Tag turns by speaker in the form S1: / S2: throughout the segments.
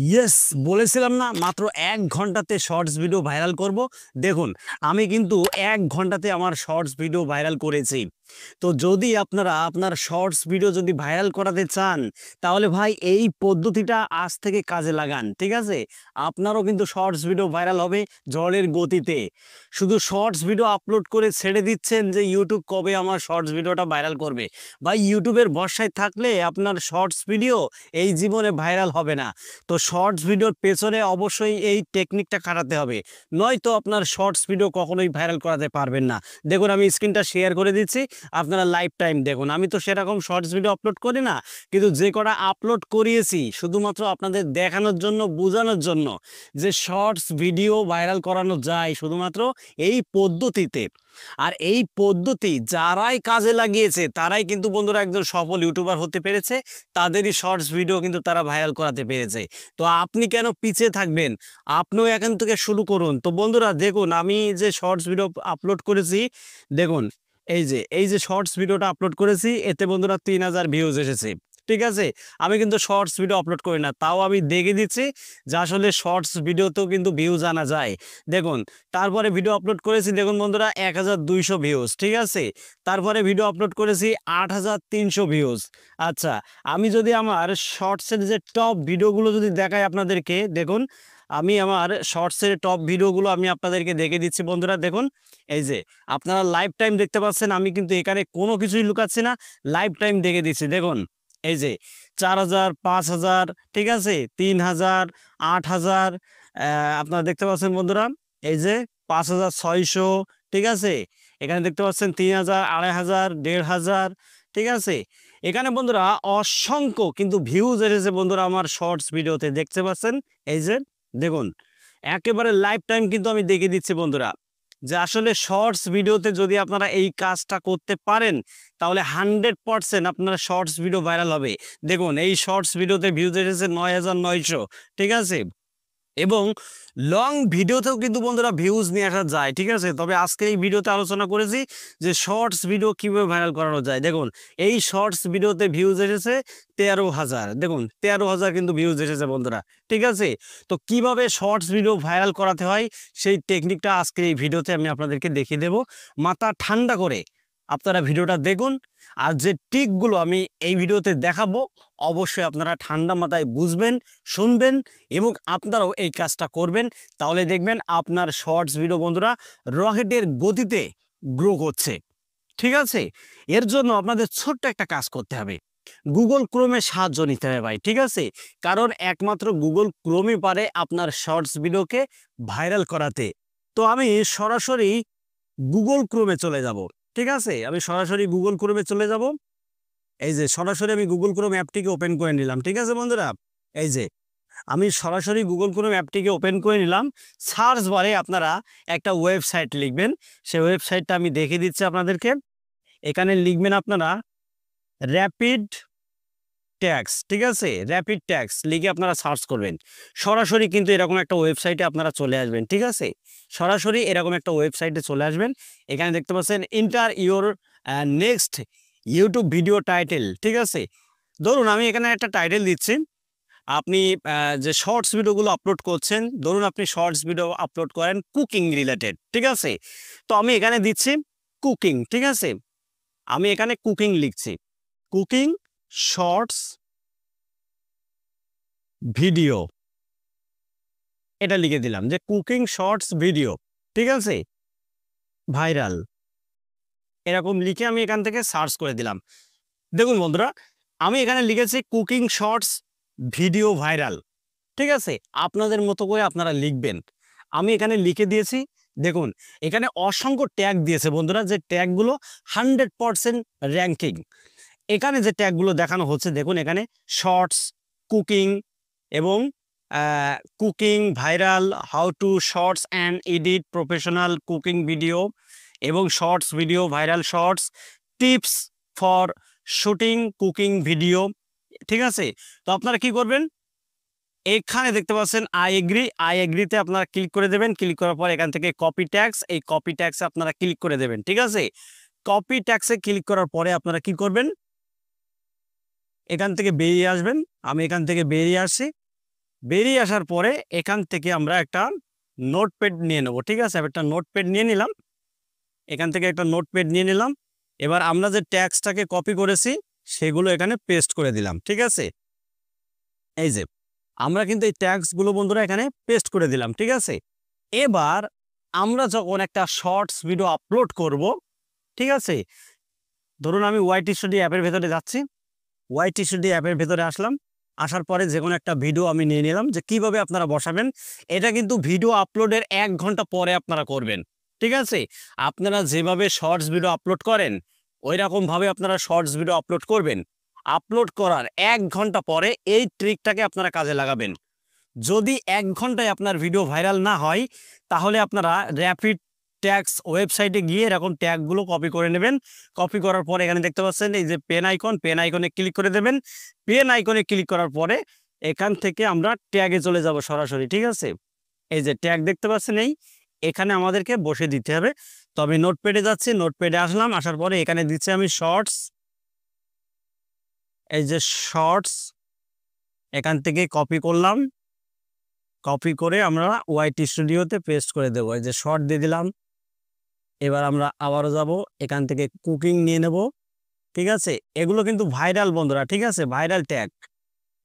S1: Yes, বলেছিলাম না মাত্র 1 ঘন্টাতে শর্টস ভিডিও ভাইরাল করব। দেখুন, আমি কিন্তু 1 ঘন্টাতে আমার শর্টস ভিডিও ভাইরাল করেছি। তো যদি আপনারা আপনার শর্টস ভিডিও যদি ভাইরাল করাতে চান, তাহলে ভাই এই পদ্ধতিটা আজ থেকে কাজে লাগান। ঠিক আছে, আপনারও কিন্তু শর্টস ভিডিও ভাইরাল হবে ঝড়ের গতিতে। শুধু শর্টস ভিডিও আপলোড করে ছেড়ে দিচ্ছেন যে ইউটিউব কবে আমার শর্টস ভিডিওটা ভাইরাল করবে। ভাই, ইউটিউবের ভরসায় থাকলে আপনার শর্টস ভিডিও এই জীবনে ভাইরাল হবে না। তো শর্টস ভিডিওর পেছনে অবশ্যই এই টেকনিকটা খাটাতে হবে, নয়তো আপনার শর্টস ভিডিও কখনোই ভাইরাল করাতে পারবেন না। দেখুন, আমি স্ক্রিনটা শেয়ার করে দিচ্ছি, আপনারা লাইভ টাইম দেখুন। আমি তো সেরকম শর্টস ভিডিও আপলোড করি না, কিন্তু যে কটা আপলোড করিয়েছি শুধুমাত্র আপনাদের দেখানোর জন্য, বোঝানোর জন্য যে শর্টস ভিডিও ভাইরাল করানো যায় শুধুমাত্র এই পদ্ধতিতে। আর এই পদ্ধতি যারাই কাজে লাগিয়েছে তারাই কিন্তু বন্ধুরা একজন সফল ইউটিউবার হতে পেরেছে, তাদেরই শর্টস ভিডিও কিন্তু তারা ভাইরাল করাতে পেরেছে। তো আপনি কেন পিছিয়ে থাকবেন? আপনিও এখান থেকে শুরু করুন। তো বন্ধুরা দেখুন, আমি যে শর্টস ভিডিও আপলোড করেছি, দেখুন এই যে শর্টস ভিডিওটা আপলোড করেছি, এতে বন্ধুরা 3000 ভিউজ এসেছে। ঠিক আছে, আমি কিন্তু শর্টস ভিডিও আপলোড করি না, তাও আমি দেখে দিচ্ছি যে আসলে শর্টস ভিডিওতেও কিন্তু ভিউজ আনা যায়। দেখুন, তারপরে ভিডিও আপলোড করেছি, দেখুন বন্ধুরা 1200 ভিউজ। ঠিক আছে, তারপরে ভিডিও আপলোড করেছি 8300 ভিউজ। আচ্ছা, আমি যদি আমার শর্টসের যে টপ ভিডিওগুলো যদি দেখাই আপনাদেরকে, দেখুন আমি আমার শর্টসের টপ ভিডিওগুলো আমি আপনাদেরকে দেখে দিচ্ছি বন্ধুরা। দেখুন, এই যে আপনারা লাইভ টাইম দেখতে পাচ্ছেন, আমি কিন্তু এখানে কোনো কিছুই লুকাচ্ছি না, লাইভ টাইম দেখে দিচ্ছি। দেখুন, এই যে 4000, 5000, ঠিক আছে, 3000, 8000, আপনারা দেখতে পাচ্ছেন বন্ধুরা। এই যে 5600, ঠিক আছে, এখানে দেখতে পাচ্ছেন 3000, 2500, 1500, ঠিক আছে। এখানে বন্ধুরা অসংখ্য কিন্তু ভিউজ এসেছে বন্ধুরা আমার শর্টস ভিডিওতে, দেখতে পাচ্ছেন। এই যে দেখুন, একেবারে লাইভ টাইম কিন্তু আমি দেখিয়ে দিচ্ছি বন্ধুরা, যে আসলে শর্টস ভিডিওতে যদি আপনারা এই কাজটা করতে পারেন, তাহলে 100% আপনারা শর্টস ভিডিও ভাইরাল হবে। দেখুন, এই শর্টস ভিডিওতে ভিউজ এসেছে 9900, ঠিক আছে। এবং লং ভিডিওতেও কিন্তু বন্ধুরা ভিউজ নিয়ে আসা যায়। ঠিক আছে, তবে আজকে এই ভিডিওতে আলোচনা করেছি যে শর্টস ভিডিও কিভাবে ভাইরাল করানো যায়। দেখুন, এই শর্টস ভিডিওতে ভিউজ এসেছে 13,000। দেখুন, 13,000 কিন্তু ভিউজ এসেছে বন্ধুরা। ঠিক আছে, তো কিভাবে শর্টস ভিডিও ভাইরাল করাতে হয় সেই টেকনিকটা আজকে এই ভিডিওতে আমি আপনাদেরকে দেখিয়ে দেব। মাথা ঠান্ডা করে আপনারা ভিডিওটা দেখুন, আর যে ট্রিকগুলো আমি এই ভিডিওতে দেখাবো অবশ্যই আপনারা ঠান্ডা মাথায় বুঝবেন, শুনবেন এবং আপনারাও এই কাজটা করবেন। তাহলে দেখবেন আপনার শর্টস ভিডিও বন্ধুরা রকেটের গতিতে গ্রো করছে। ঠিক আছে, এর জন্য আপনাদের ছোট্ট একটা কাজ করতে হবে, গুগল ক্রোমে সাহায্য নিতে হবে ভাই। ঠিক আছে, কারণ একমাত্র গুগল ক্রোমই পারে আপনার শর্টস ভিডিওকে ভাইরাল করাতে। তো আমি সরাসরি গুগল ক্রোমে চলে যাব। ঠিক আছে, আমি সরাসরি গুগল ক্রোমে চলে যাব। এই যে সরাসরি আমি গুগল ক্রোম অ্যাপটিকে ওপেন করে নিলাম। ঠিক আছে বন্ধুরা, এই যে আমি সরাসরি গুগল ক্রোম অ্যাপটিকে ওপেন করে নিলাম। সার্চ বারে আপনারা একটা ওয়েবসাইট লিখবেন, সেই ওয়েবসাইটটা আমি দেখিয়ে দিচ্ছি আপনাদেরকে। এখানে লিখবেন আপনারা র্যাপিড ট্যাক্স। ঠিক আছে, র্যাপিড ট্যাক্স লিখে আপনারা সার্চ করবেন, সরাসরি কিন্তু এরকম একটা ওয়েবসাইটে আপনারা চলে আসবেন। ঠিক আছে, সরাসরি এরকম একটা ওয়েবসাইটে চলে আসবেন। এখানে দেখতে পাচ্ছেন enter your next YouTube video title. ঠিক আছে, ধরুন আমি এখানে একটা টাইটেল দিচ্ছি। আপনি যে শর্টস ভিডিওগুলো আপলোড করছেন, ধরুন আপনি শর্টস ভিডিও আপলোড করেন কুকিং রিলেটেড। ঠিক আছে, তো আমি এখানে দিচ্ছি কুকিং। ঠিক আছে, আমি এখানে কুকিং লিখছি, কুকিং শর্টস ভিডিও, এটা লিখে দিলাম যে কুকিং শর্টস ভিডিও। ঠিক আছে, ভাইরাল, এরকম লিখে আমি এখান থেকে সার্চ করে দিলাম। দেখুন বন্ধুরা, আমি এখানে লিখেছি কুকিং শর্টস ভিডিও ভাইরাল। ঠিক আছে, আপনাদের মতো করে আপনারা লিখবেন, আমি এখানে লিখে দিয়েছি। দেখুন, এখানে অসংখ্য ট্যাগ দিয়েছে বন্ধুরা, যে ট্যাগগুলো 100% র্যাঙ্কিং। এখানে যে ট্যাগগুলো দেখানো হচ্ছে, দেখুন এখানে শর্টস, কুকিং এবং cooking viral, how to shorts and edit professional cooking video এবং shorts video viral shorts, tips for shooting cooking video. ঠিক আছে, তো আপনারা কি করবেন, এখানে দেখতে পাচ্ছেন আই এগ্রিতে আপনারা ক্লিক করে দেবেন। ক্লিক করার পর এখান থেকে কপি ট্যাক্স, এই কপি ট্যাক্সে আপনারা ক্লিক করে দেবেন। ঠিক আছে, কপি ট্যাক্সে ক্লিক করার পরে আপনারা কি করবেন, এখান থেকে বেরিয়ে আসবেন। আমি এখান থেকে বেরিয়ে আসছি। বেরিয়ে আসার পরে এখান থেকে আমরা একটা নোটপ্যাড নিয়ে নেব। ঠিক আছে, একটা নোটপ্যাড নিয়ে নিলাম, এখান থেকে একটা নোটপ্যাড নিয়ে নিলাম। এবার আমরা যে ট্যাক্সটাকে কপি করেছি সেগুলো এখানে পেস্ট করে দিলাম। ঠিক আছে, এই যে আমরা কিন্তু এই ট্যাক্সগুলো বন্ধুরা এখানে পেস্ট করে দিলাম। ঠিক আছে, এবার আমরা যখন একটা শর্টস ভিডিও আপলোড করব, ঠিক আছে, ধরুন আমি ওয়াইট স্টুডিও অ্যাপের ভেতরে যাচ্ছি, ওয়াইট স্টুডিও অ্যাপের ভেতরে আসলাম, আসার পরে যে কোনো একটা ভিডিও আমি নিয়ে নিলাম। যে কিভাবে আপনারা বসাবেন, এটা কিন্তু ভিডিও আপলোডের 1 ঘন্টা পরে আপনারা করবেন। ঠিক আছে, আপনারা যেভাবে শর্টস ভিডিও আপলোড করেন ওই রকমভাবে আপনারা শর্টস ভিডিও আপলোড করবেন। আপলোড করার 1 ঘন্টা পরে এই ট্রিকটাকে আপনারা কাজে লাগাবেন। যদি 1 ঘন্টায় আপনার ভিডিও ভাইরাল না হয় তাহলে আপনারা র্যাপিড ট্যাক্স ওয়েবসাইটে গিয়ে এরকম ট্যাগগুলো কপি করে নেবেন। কপি করার পরে এখানে দেখতে পাচ্ছেন এই যে পেন আইকন, পেন আইকনে ক্লিক করে দেবেন। পেন আইকনে ক্লিক করার পরে এখান থেকে আমরা ট্যাগে চলে যাব সরাসরি। ঠিক আছে, এই যে ট্যাগ দেখতে পাচ্ছেন, এখানে আমাদেরকে বসে দিতে হবে। তো আমি নোটপ্যাডে যাচ্ছি, নোটপ্যাডে আসলাম, আসার পরে এখানে দিচ্ছি আমি শর্টস, এই যে শর্টস, এখান থেকে কপি করলাম, কপি করে আমরা ওয়াইট স্টুডিওতে পেস্ট করে দেবো। এই যে শর্ট দিয়ে দিলাম। এবার আমরা আবারও যাব, এখান থেকে কুকিং নিয়ে নেব। ঠিক আছে, এগুলো কিন্তু ভাইরাল বন্ধুরা, ঠিক আছে, ভাইরাল ট্যাগ।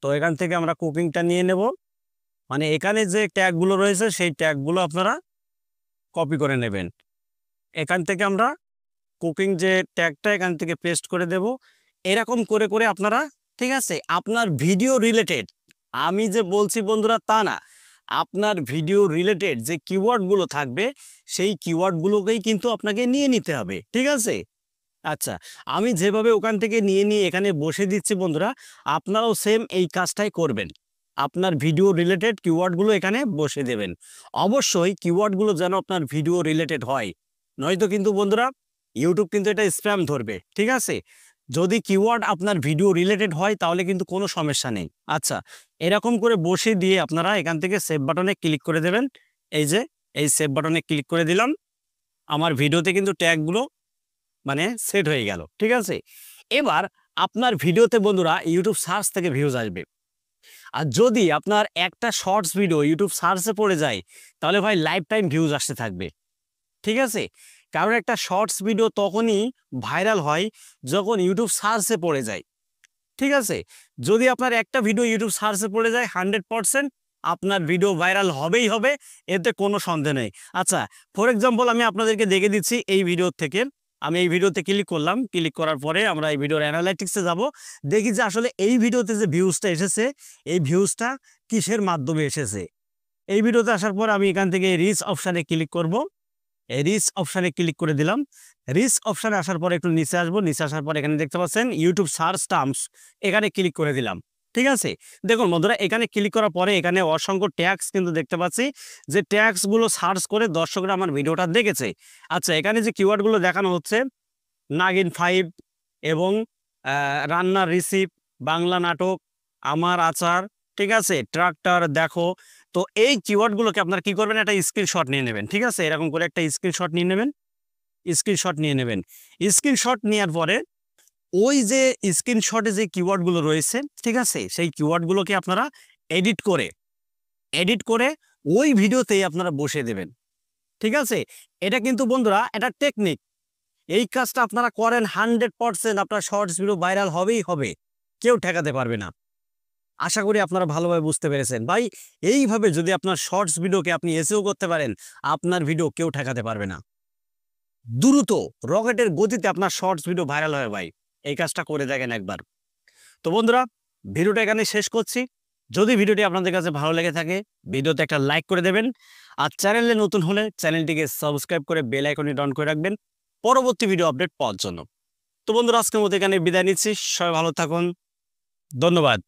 S1: তো এখান থেকে আমরা কুকিংটা নিয়ে নেব, মানে এখানে যে ট্যাগগুলো রয়েছে সেই ট্যাগগুলো আপনারা কপি করে নেবেন। এখান থেকে আমরা কুকিং যে ট্যাগটা এখান থেকে পেস্ট করে দেব। এরকম করে করে আপনারা, ঠিক আছে, আপনার ভিডিও রিলেটেড, আমি যে বলছি বন্ধুরা তা না, আপনার ভিডিও রিলেটেড যে কিওয়ার্ডগুলো থাকবে সেই কিওয়ার্ডগুলোকেই কিন্তু আপনাকে নিয়ে নিতে হবে। ঠিক আছে, আচ্ছা, আমি যেভাবে ওখান থেকে নিয়ে নিয়ে এখানে বসে দিচ্ছি বন্ধুরা, আপনারাও সেম এই কাজটাই করবেন। আপনার ভিডিও রিলেটেড কিওয়ার্ডগুলো এখানে বসে দেবেন। অবশ্যই কিওয়ার্ডগুলো যেন আপনার ভিডিও রিলেটেড হয়, নয়তো কিন্তু বন্ধুরা ইউটিউব কিন্তু এটা স্প্যাম ধরবে। ঠিক আছে, যদি কিওয়ার্ড আপনার ভিডিও রিলেটেড হয় তাহলে কিন্তু কোনো সমস্যা নেই। আচ্ছা, এরকম করে বসে দিয়ে আপনারা এখান থেকে সেভ বাটনে ক্লিক করে দেবেন। এই যে এই সেভ বাটনে ক্লিক করে দিলাম, আমার ভিডিওতে কিন্তু ট্যাগগুলো মানে সেট হয়ে গেল। ঠিক আছে, এবার আপনার ভিডিওতে বন্ধুরা ইউটিউব সার্চ থেকে ভিউজ আসবে। আর যদি আপনার একটা শর্টস ভিডিও ইউটিউব সার্চে পড়ে যায় তাহলে ভাই লাইফ টাইম ভিউজ আসতে থাকবে। ঠিক আছে, কারণ একটা শর্টস ভিডিও তখনই ভাইরাল হয় যখন ইউটিউব সার্চে পড়ে যায়। ঠিক আছে, যদি আপনার একটা ভিডিও ইউটিউব সার্চে পড়ে যায় 100% আপনার ভিডিও ভাইরাল হবেই হবে, এতে কোনো সন্দেহ নেই। আচ্ছা, ফর এক্সাম্পল আমি আপনাদেরকে দেখে দিচ্ছি এই ভিডিও থেকে। আমি এই ভিডিওতে ক্লিক করলাম, ক্লিক করার পরে আমরা এই ভিডিওর অ্যানালাইটিক্সে যাব, দেখি যে আসলে এই ভিডিওতে যে ভিউজটা এসেছে এই ভিউজটা কিসের মাধ্যমে এসেছে। এই ভিডিওতে আসার পর আমি এখান থেকে রিচ অপশানে ক্লিক করব, এই রিচ অপশানে ক্লিক করে দিলাম। রিচ অপশানে আসার পর একটু নিচে আসবো, নিচে আসার পর এখানে দেখতে পাচ্ছেন ইউটিউব সার্চ টার্মস, এখানে ক্লিক করে দিলাম। ঠিক আছে, দেখুন বন্ধুরা এখানে ক্লিক করার পরে এখানে অসংখ্য ট্যাক্স কিন্তু দেখতে পাচ্ছি, যে ট্যাক্সগুলো সার্চ করে দর্শকরা আমার ভিডিওটা দেখেছে। আচ্ছা, এখানে যে কিওয়ার্ডগুলো দেখানো হচ্ছে নাগিন 5 এবং রান্নার রিসিপ, বাংলা নাটক, আমার আচার, ঠিক আছে, ট্রাক্টর দেখো। তো এই কিওয়ার্ডগুলোকে আপনারা কি করবেন, একটা স্ক্রিনশট নিয়ে নেবেন। ঠিক আছে, এরকম করে একটা স্ক্রিনশট নিয়ে নেবেন, স্ক্রিনশট নিয়ে নেবেন। স্ক্রিনশট নেওয়ার পরে ওই যে স্ক্রিনশটে যে কিওয়ার্ডগুলো রয়েছে, ঠিক আছে, সেই কিওয়ার্ডগুলোকে আপনারা এডিট করে ওই ভিডিওতেই আপনারা বসিয়ে দেবেন। ঠিক আছে, এটা কিন্তু বন্ধুরা এটা টেকনিক। এই কাজটা আপনারা করেন 100% আপনার শর্টস ভিডিও ভাইরাল হবেই হবে, কেউ ঠেকাতে পারবে না। আশা করি আপনারা ভালোভাবে বুঝতে পেরেছেন ভাই। এইভাবে যদি আপনার শর্টস ভিডিওকে আপনি এসইও করতে পারেন, আপনার ভিডিও কেউ ঠেকাতে পারবে না। দ্রুত রকেটের গতিতে আপনার শর্টস ভিডিও ভাইরাল হয় ভাই, এই কাজটা করে দেখেন একবার। তো বন্ধুরা ভিডিওটা এখানে শেষ করছি। যদি ভিডিওটি আপনাদের কাছে ভালো লেগে থাকে ভিডিওতে একটা লাইক করে দেবেন, আর চ্যানেলে নতুন হলে চ্যানেলটিকে সাবস্ক্রাইব করে বেল আইকনটি অন করে রাখবেন পরবর্তী ভিডিও আপডেট পাওয়ার জন্য। তো বন্ধুরা আজকের মতো এখানে বিদায় নিচ্ছি, সবাই ভালো থাকুন, ধন্যবাদ।